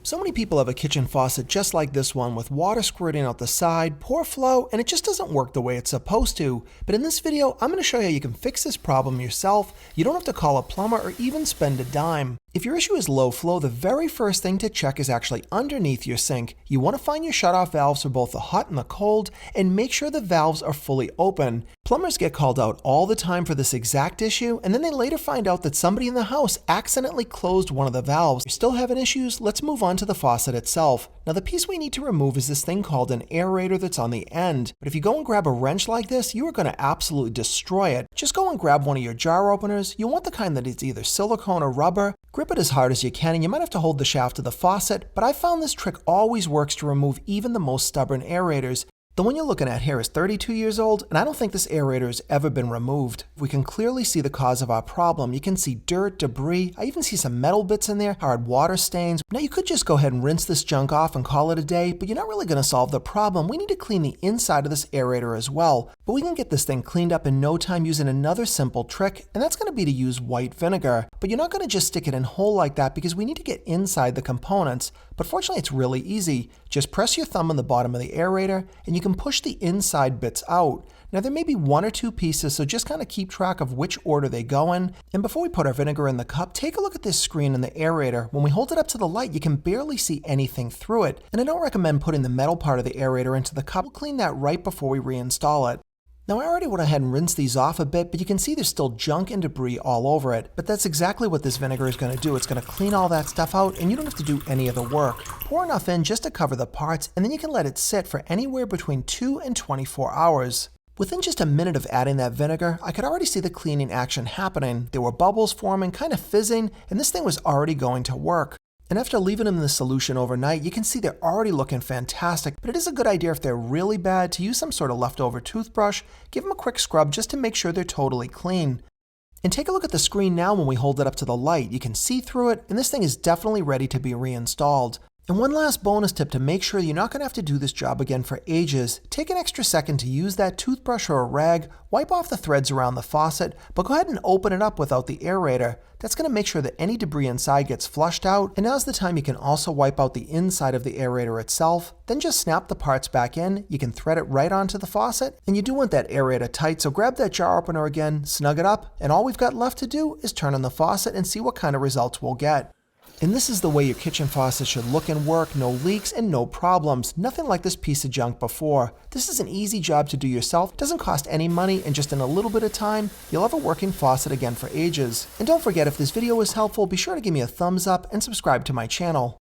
So many people have a kitchen faucet just like this one with water squirting out the side, poor flow, and it just doesn't work the way it's supposed to. But in this video, I'm going to show you how you can fix this problem yourself. You don't have to call a plumber or even spend a dime. If your issue is low flow, the very first thing to check is actually underneath your sink. You want to find your shutoff valves for both the hot and the cold, and make sure the valves are fully open. Plumbers get called out all the time for this exact issue, and then they later find out that somebody in the house accidentally closed one of the valves. If you're still having issues, let's move on to the faucet itself. Now the piece we need to remove is this thing called an aerator that's on the end. But if you go and grab a wrench like this, you are going to absolutely destroy it. Just go and grab one of your jar openers. You want the kind that is either silicone or rubber. Grip it as hard as you can, and you might have to hold the shaft of the faucet, but I found this trick always works to remove even the most stubborn aerators. The one you're looking at here is 32 years old, and I don't think this aerator has ever been removed. We can clearly see the cause of our problem. You can see dirt, debris, I even see some metal bits in there, hard water stains. Now you could just go ahead and rinse this junk off and call it a day, but you're not really going to solve the problem. We need to clean the inside of this aerator as well. But we can get this thing cleaned up in no time using another simple trick, and that's going to be to use white vinegar. But you're not going to just stick it in whole like that because we need to get inside the components. But fortunately, it's really easy. Just press your thumb on the bottom of the aerator, and you can push the inside bits out. Now there may be one or two pieces, so just kind of keep track of which order they go in. And before we put our vinegar in the cup, take a look at this screen in the aerator. When we hold it up to the light, you can barely see anything through it. And I don't recommend putting the metal part of the aerator into the cup. We'll clean that right before we reinstall it. Now I already went ahead and rinsed these off a bit, but you can see there's still junk and debris all over it. But that's exactly what this vinegar is going to do. It's going to clean all that stuff out, and you don't have to do any of the work. Pour enough in just to cover the parts, and then you can let it sit for anywhere between 2 and 24 hours. Within just a minute of adding that vinegar, I could already see the cleaning action happening. There were bubbles forming, kind of fizzing, and this thing was already going to work. And after leaving them in the solution overnight, you can see they're already looking fantastic, but it is a good idea if they're really bad to use some sort of leftover toothbrush, give them a quick scrub just to make sure they're totally clean. And take a look at the screen now when we hold it up to the light. You can see through it, and this thing is definitely ready to be reinstalled. And one last bonus tip to make sure you're not going to have to do this job again for ages, take an extra second to use that toothbrush or a rag, wipe off the threads around the faucet, but go ahead and open it up without the aerator. That's going to make sure that any debris inside gets flushed out, and now's the time you can also wipe out the inside of the aerator itself. Then just snap the parts back in, you can thread it right onto the faucet, and you do want that aerator tight, so grab that jar opener again, snug it up, and all we've got left to do is turn on the faucet and see what kind of results we'll get. And this is the way your kitchen faucet should look and work, no leaks and no problems. Nothing like this piece of junk before. This is an easy job to do yourself, doesn't cost any money, and just in a little bit of time, you'll have a working faucet again for ages. And don't forget, if this video was helpful, be sure to give me a thumbs up and subscribe to my channel.